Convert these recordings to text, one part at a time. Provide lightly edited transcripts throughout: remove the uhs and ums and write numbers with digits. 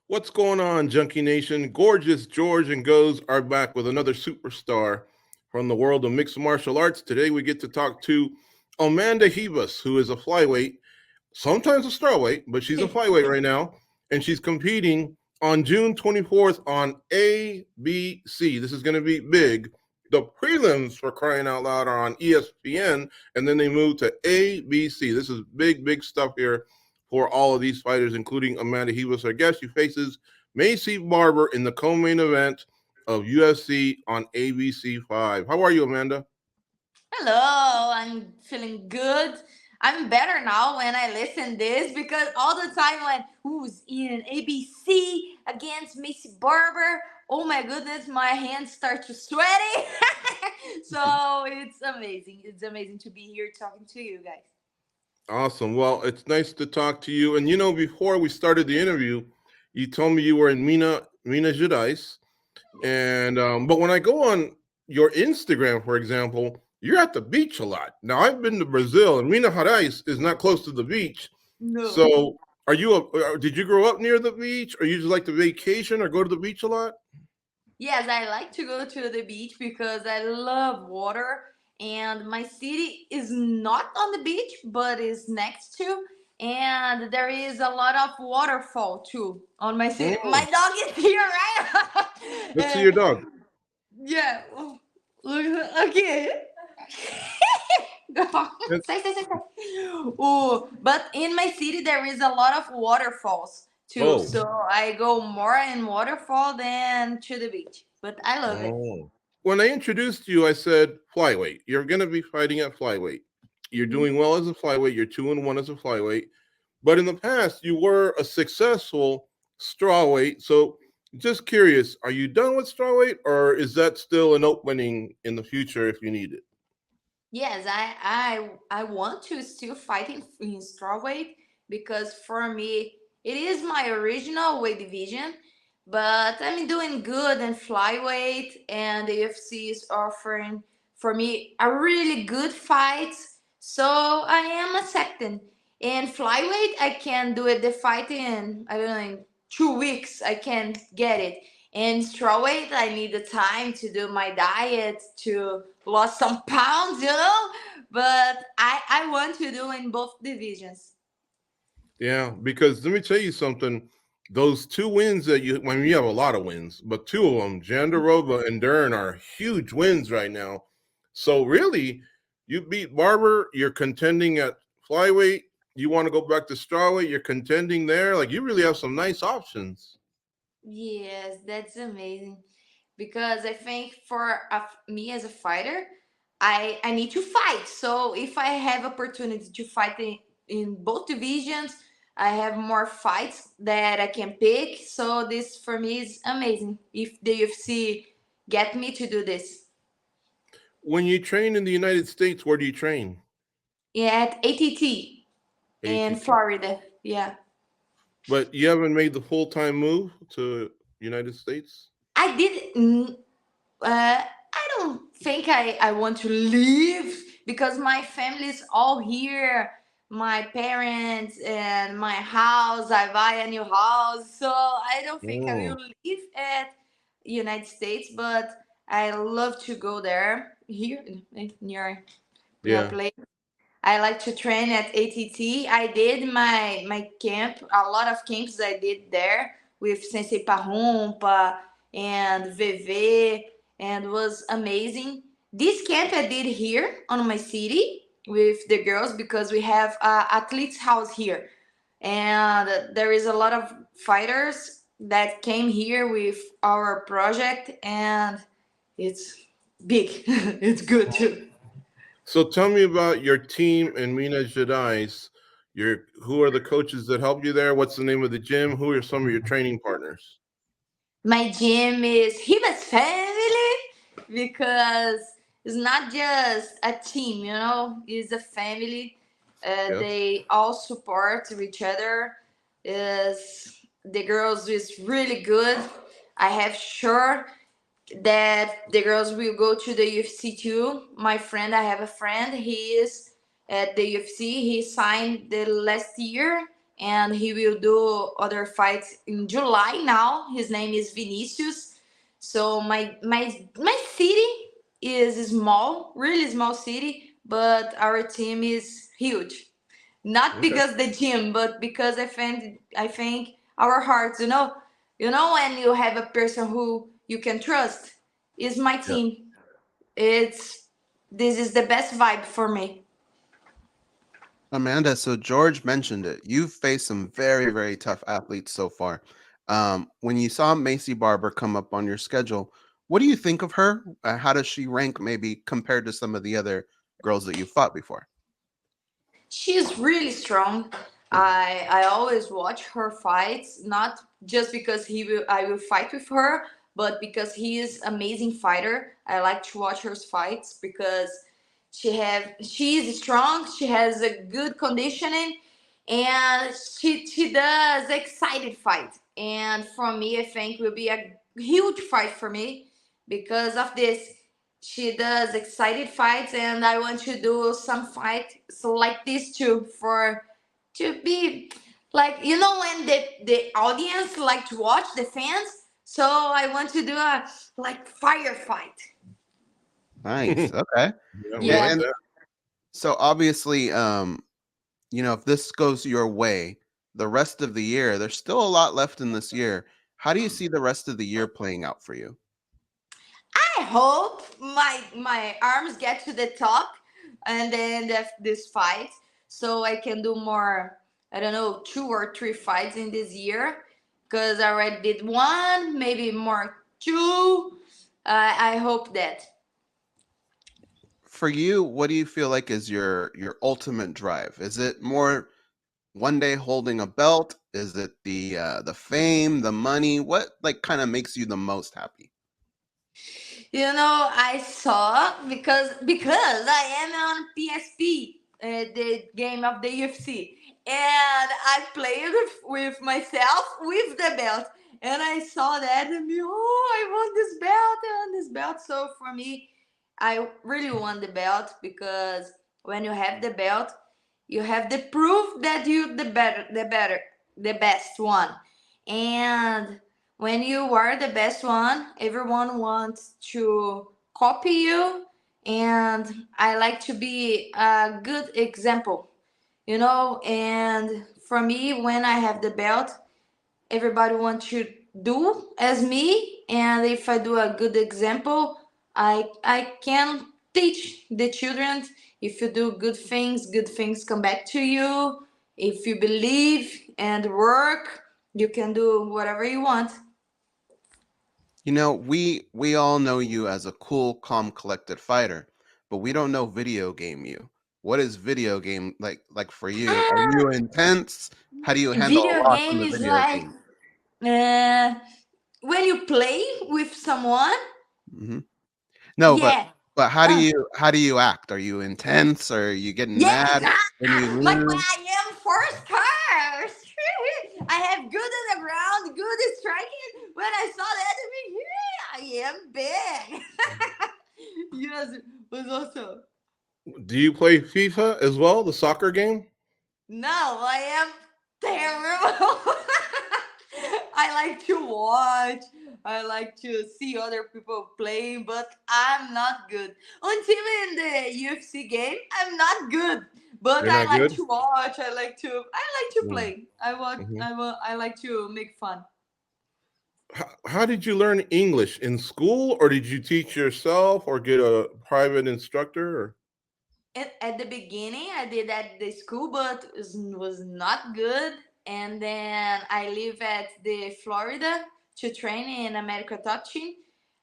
What's going on, Junkie Nation? Gorgeous George and Goes are back with another superstar from the world of mixed martial arts. Today we get to talk to Amanda Ribas, who is a flyweight, sometimes a strawweight, but she's a flyweight right now, and she's competing on June 24th on ABC. This is going to be big. The prelims, for crying out loud, are on ESPN, and then they move to ABC. This is big, big stuff here for all of these fighters, including Amanda Ribas, our guest. She faces Maycee Barber in the co-main event of UFC on ABC5. How are you, Amanda? Hello, I'm feeling good. I'm better now when I listen this because all the time when who's in ABC against Maycee Barber, oh my goodness, my hands start to sweaty. So it's amazing. It's amazing to be here talking to you guys. Awesome. Well, it's nice to talk to you. And before we started the interview, you told me you were in Minas Gerais, and but when I go on your Instagram, for example, you're at the beach a lot. Now I've been to Brazil, and Minas Gerais is not close to the beach. No. So, did you grow up near the beach, or you just like to vacation or go to the beach a lot? Yes, I like to go to the beach because I love water. And my city is not on the beach, but is next to. And there is a lot of waterfall too on my city. My Mm, dog is here, right? let's see your dog. Yeah. Look, okay. That's- Say. Oh, but in my city there is a lot of waterfalls too. Oh, So I go more in waterfall than to the beach. But I love it. oh. When I introduced you, I said flyweight. You're going to be fighting at flyweight. You're doing well as a flyweight. You're 2-1 as a flyweight. But in the past, you were a successful strawweight. So, just curious, are you done with strawweight, or is that still an opening in the future if you need it? Yes, I want to still fight in strawweight because for me it is my original weight division, but I'm doing good in flyweight and the UFC is offering for me a really good fight, so I am accepting. In flyweight, I can do it the fight in I don't know in 2 weeks I can get it. In strawweight, I need the time to do my diet to lost some pounds, but I want to do in both divisions. Yeah, because let me tell you something. Those two wins that you have a lot of wins, but two of them, Jandarova and Dern, are huge wins right now. So really, you beat Barber. You're contending at flyweight. You want to go back to strawweight. You're contending there. Like, you really have some nice options. Yes, that's amazing because I think for me as a fighter, I need to fight. So if I have opportunity to fight in both divisions, I have more fights that I can pick. So this for me is amazing. If the UFC get me to do this. When you train in the United States, where do you train? Yeah, at ATT in ATT. Florida. Yeah. But you haven't made the full time move to United States. I did. I don't think I want to leave because my family is all here. My parents and my house. I buy a new house, so I don't think I Mm, will leave at United States. But I love to go there here near your yeah. place. I like to train at ATT. I did my camp, a lot of camps I did there with Sensei Parrumpa and VV, and was amazing. This camp I did here on my city with the girls because we have a athletes house here, and there is a lot of fighters that came here with our project, and it's big. It's good too. So tell me about your team in Minas Gerais. Who are the coaches that help you there? What's the name of the gym? Who are some of your training partners? My gym is Ribas family because it's not just a team, it's a family. Yes. They all support each other. Is the girls is really good. I have sure that the girls will go to the UFC too. My friend, I have a friend. He is at the UFC. He signed the last year, and he will do other fights in July now. His name is Vinicius. So my city is small, really small city, but our team is huge. Not Okay. because the gym, but because I think our hearts, when you have a person who you can trust, is my Yeah. team. It's this is the best vibe for me. Amanda, so George mentioned it. You've faced some very, very tough athletes so far. When you saw Maycee Barber come up on your schedule, what do you think of her? How does she rank maybe compared to some of the other girls that you've fought before? She's really strong. I always watch her fights, not just because I will fight with her, but because he is amazing fighter. I like to watch her fights because she is strong. She has a good conditioning, and she does excited fight. And for me, I think will be a huge fight for me because of this. She does excited fights, and I want to do some fight so like this too, for to be like, when the audience like to watch, the fans. So I want to do a like fire fight. Nice. Yeah, Okay. we And, Yeah. like and that. so obviously, if this goes your way, the rest of the year, there's still a lot left in this year. How do you see the rest of the year playing out for you? I hope my arms get to the top, and then this fight, so I can do more. I don't know, 2 or 3 fights in this year, because I already did one, maybe more two. I hope that. For you, what do you feel like is your ultimate drive? Is it more one day holding a belt? Is it the fame, the money? What like kind of makes you the most happy? I saw because I am on PSP, the game of the UFC, and I played with myself with the belt, and I saw that and I want this belt, I want this belt. So for me, I really want the belt because when you have the belt, you have the proof that you the best one, and when you are the best one, everyone wants to copy you. And I like to be a good example, And for me, when I have the belt, everybody wants to do as me. And if I do a good example, I can teach the children. If you do good things come back to you. If you believe and work, you can do whatever you want. We all know you as a cool, calm, collected fighter, but we don't know video game you. What is video game like for you? Are Ah, you intense? How do you handle a video loss in game the is video like game? uh, when you play with someone. Hmm. No, but Yeah. but how do Uh, you act? Are you intense? Or are you getting yes. mad when you Like when lose? I am first cars. I have good on the ground, good striking. When I saw the enemy, I am big. Yes, was also. Do you play FIFA as well, the soccer game? No, I am terrible. I like to watch. I like to see other people playing, but I'm not good. Until in the UFC game, I'm not good. But You're I not like good. to watch. I like to Mm-hmm. play. I like to make fun. How did you learn English in school, or did you teach yourself, or get a private instructor? Or At the beginning, I did at the school, but was not good. And then I live at the Florida to train in America Top Team.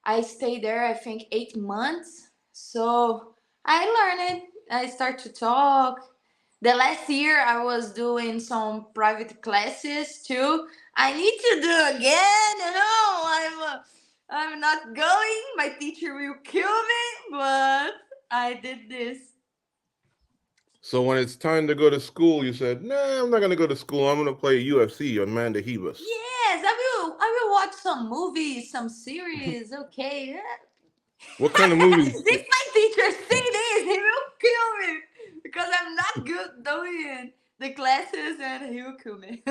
I stayed there, I think, 8 months. So I learned it. I start to talk. The last year, I was doing some private classes too. I need to do again. I'm not going. My teacher will kill me, but I did this. so when it's time to go to school, you said, "Nah, I'm not going to go to school. I'm going to play UFC, Amanda Hebus." Yes, I will watch some movies, some series. Okay. What kind of movies? If my teacher see this, he will kill me because I'm not good doing the classes and he will kill me.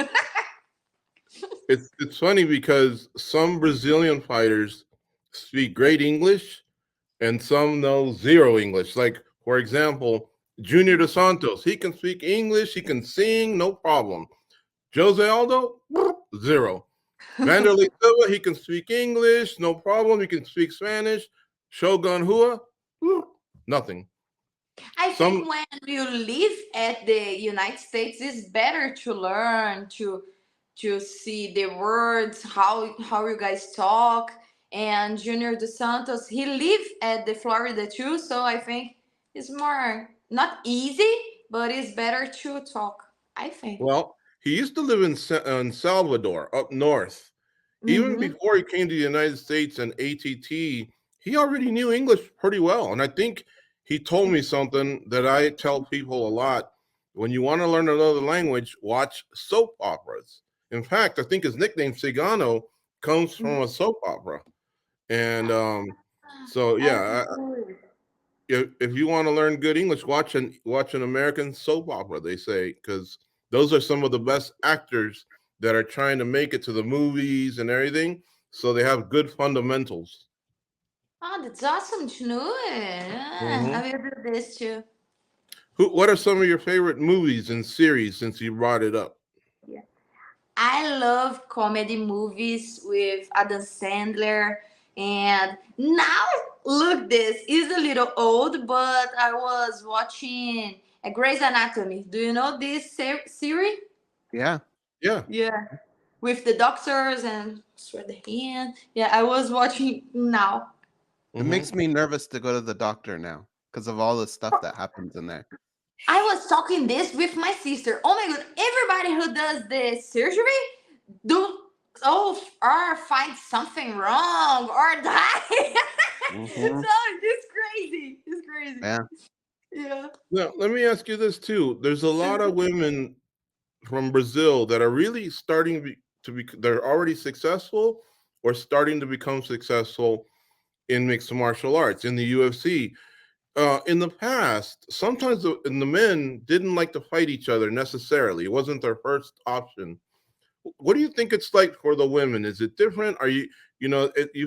It's funny because some Brazilian fighters speak great English and some know zero English. Like, for example, Junior Dos Santos, he can speak English, he can sing, no problem. Jose Aldo, zero. Vanderlei Silva, he can speak English, no problem. He can speak Spanish. Shogun Hua, nothing. I think Some, when you live at the United States, it's better to learn to see the words, how you guys talk. And Junior Dos Santos, he live at the Florida too, so I think it's more not easy, but it's better to talk. I think. well, he used to live in Salvador, up north. Even Mm-hmm. before he came to the United States and ATT, he already knew English pretty well. And I think he told me something that I tell people a lot. When you want to learn another language, watch soap operas. In fact, I think his nickname Cigano comes from a soap opera. And so, I yeah, know. if you want to learn good English, watch an American soap opera. They say because those are some of the best actors that are trying to make it to the movies and everything. So they have good fundamentals. Oh, that's awesome to know it. Hmm. I will do this too. What are some of your favorite movies and series since you brought it up? Yeah. I love comedy movies with Adam Sandler. And now, look, this is a little old, but I was watching a Grey's Anatomy. Do you know this series? Yeah. Yeah. Yeah. With the doctors and sweat the hand. Yeah, I was watching now. It Hmm. makes me nervous to go to the doctor now because of all the stuff that happens in there. I was talking this with my sister. Oh my god, everybody who does the surgery do or find something wrong or die. Hmm. So it's crazy. It's crazy. Yeah. Yeah. Now, let me ask you this too. There's a lot of women from Brazil that are really starting to be, they're already successful or starting to become successful in mixed martial arts in the UFC. In the past, sometimes the men didn't like to fight each other necessarily. It wasn't their first option. What do you think it's like for the women? Is it different? Are you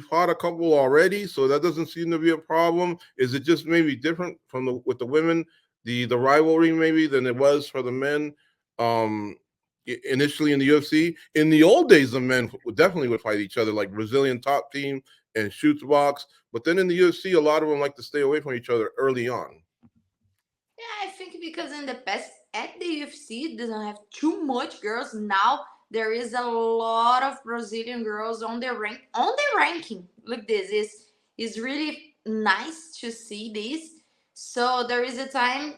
fought a couple already, so that doesn't seem to be a problem. Is it just maybe different from with the women, the rivalry maybe than it was for the men? Um, Initially in the UFC, in the old days, the men definitely would fight each other, like Brazilian top team and shoots box. But then in the UFC, a lot of them like to stay away from each other early on. Yeah, I think because in the past at the UFC it doesn't have too much girls. Now there is a lot of Brazilian girls on the ranking. Look, this is really nice to see this. So there is a time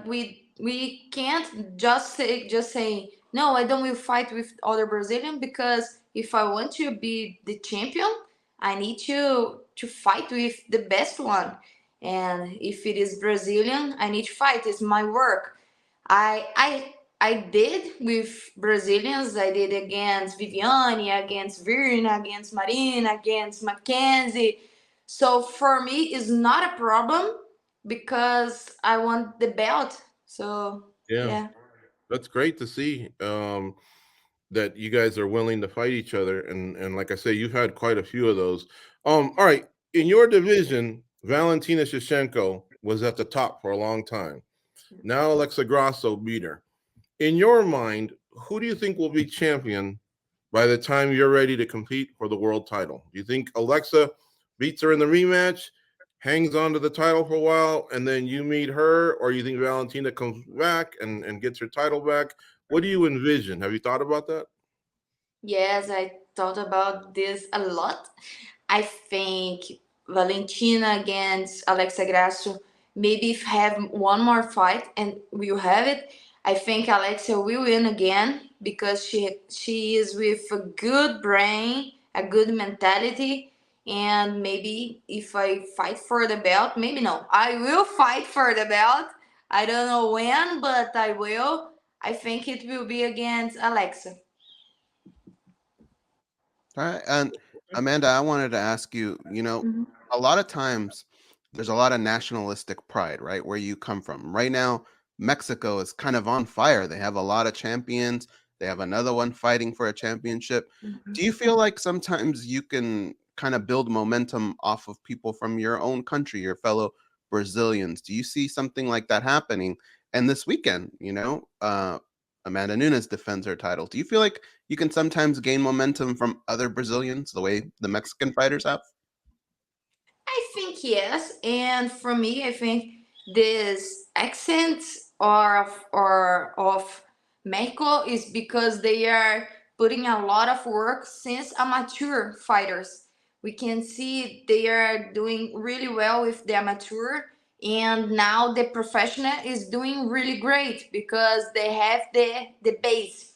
we can't just say no. I don't will fight with other Brazilian because if I want to be the champion, I need to fight with the best one. And if it is Brazilian, I need to fight. It's my work. I did with Brazilians. I did against Viviane, against Virna, against Marina, against Mackenzie. So for me, it's not a problem because I want the belt. So Yeah, yeah. that's great to see. That you guys are willing to fight each other, and like I say, you've had quite a few of those. All right, in your division, Valentina Shevchenko was at the top for a long time. Now Alexa Grasso beat her. In your mind, who do you think will be champion by the time you're ready to compete for the world title? Do you think Alexa beats her in the rematch, hangs on to the title for a while, and then you meet her, or you think Valentina comes back and gets her title back? What do you envision? Have you thought about that? Yes, I thought about this a lot. I think Valentina against Alexa Grasso, maybe if have one more fight and we'll have it, I think Alexa will win again because she is with a good brain, a good mentality, and maybe if I fight for the belt, maybe no, I will fight for the belt. I don't know when, but I will. I think it will be against Alexa. All right. And Amanda, I wanted to ask you, Mhm. a lot of times there's a lot of nationalistic pride, right? Where you come from. Right now, Mexico is kind of on fire. They have a lot of champions. They have another one fighting for a championship. Do you feel like sometimes you can kind of build momentum off of people from your own country, your fellow Brazilians? Do you see something like that happening? And this weekend, Amanda Nunes defends her title. Do you feel like you can sometimes gain momentum from other Brazilians the way the Mexican fighters have? I think yes, and for me, I think this accent or of Mexico is because they are putting a lot of work since amateur fighters. We can see they are doing really well with the amateur, and now the professional is doing really great because they have the base,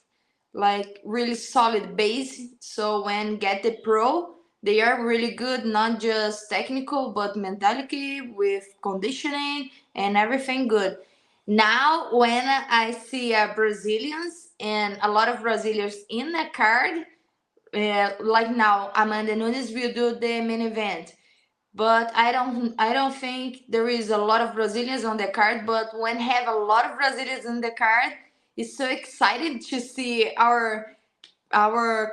like really solid base. So when get the pro, they are really good, not just technical, but mentality with conditioning and everything good. Now, when I see Brazilians and a lot of Brazilians in the card, like now, Amanda Nunes will do the main event. But I don't think there is a lot of Brazilians on the card. But when have a lot of Brazilians on the card, it's so excited to see our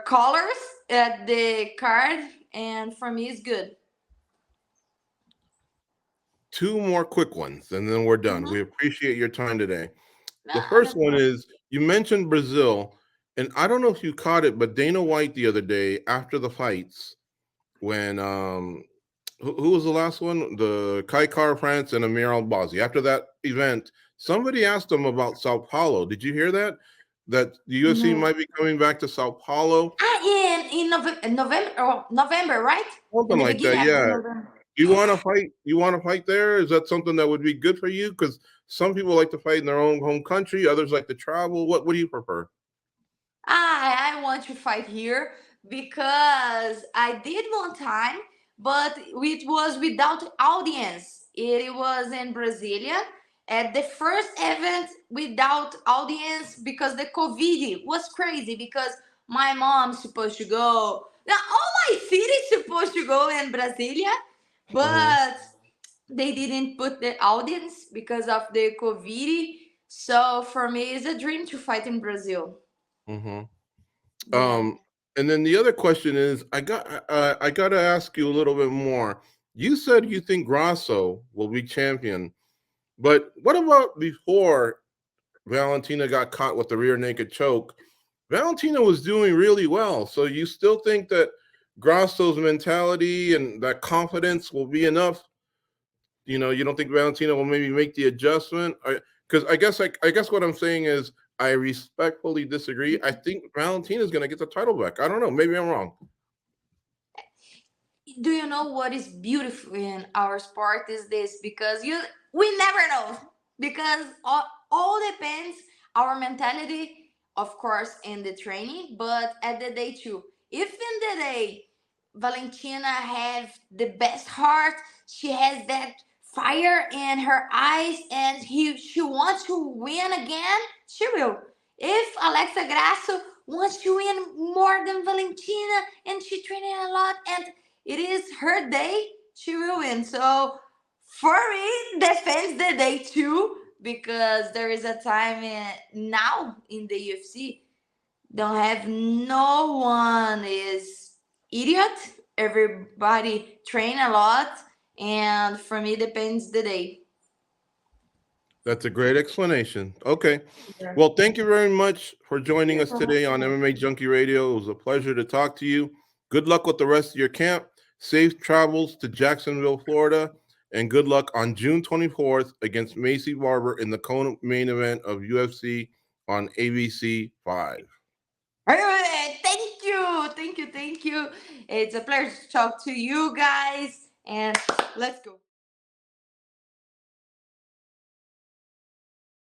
colors at the card, and for me it's good. Two more quick ones, and then we're done. Mhm. We appreciate your time today. The No, no first one problem. is you mentioned Brazil, and I don't know if you caught it, but Dana White the other day after the fights, when who was the last one? The Kai Car France and Amir Albazi. After that event, somebody asked him about Sao Paulo. Did you hear that? That the UFC Mhm. might be coming back to Sao Paulo, In November, right? In something the like that. beginning of the Yeah. November. You want to fight? You want to fight there? Is that something that would be good for you? Because some people like to fight in their own home country. Others like to travel. What do you prefer? I want to fight here because I did one time, but it was without audience. It was in Brasilia at the first event without audience because the COVID was crazy because my mom's supposed to go. Now all my city's supposed to go in Brasilia, Mm-hmm. but they didn't put the audience because of the COVID. So for me, it's a dream to fight in Brazil. Mm-hmm. Yeah. And then the other question is, I got to ask you a little bit more. You said you think Grasso will be champion, but what about before Valentina got caught with the rear naked choke? Valentina was doing really well. So you still think that Grasso's mentality and that confidence will be enough? You don't think Valentina will maybe make the adjustment? Because I guess what I'm saying is I respectfully disagree. I think Valentina's going to get the title back. I don't know. Maybe I'm wrong. Do you know what is beautiful in our sport is this? Because we never know. Because all depends our mentality, of course, in the training, but at the day too. If in the day Valentina have the best heart, she has that fire in her eyes, and she wants to win again, she will. If Alexa Grasso wants to win more than Valentina and she training a lot and it is her day, she will win. So for me, defends the day too, because there is a time now in the UFC don't have no one is idiot. Everybody train a lot, and for me depends the day. That's a great explanation. Okay. Yeah. Well, thank you very much for joining You're us so today on welcome. MMA Junkie Radio. It was a pleasure to talk to you. Good luck with the rest of your camp. Safe travels to Jacksonville, Florida, and good luck on June 24th against Maycee Barber in the co-main event of UFC on ABC 5. Alright, thank you. It's a pleasure to talk to you guys, and let's go.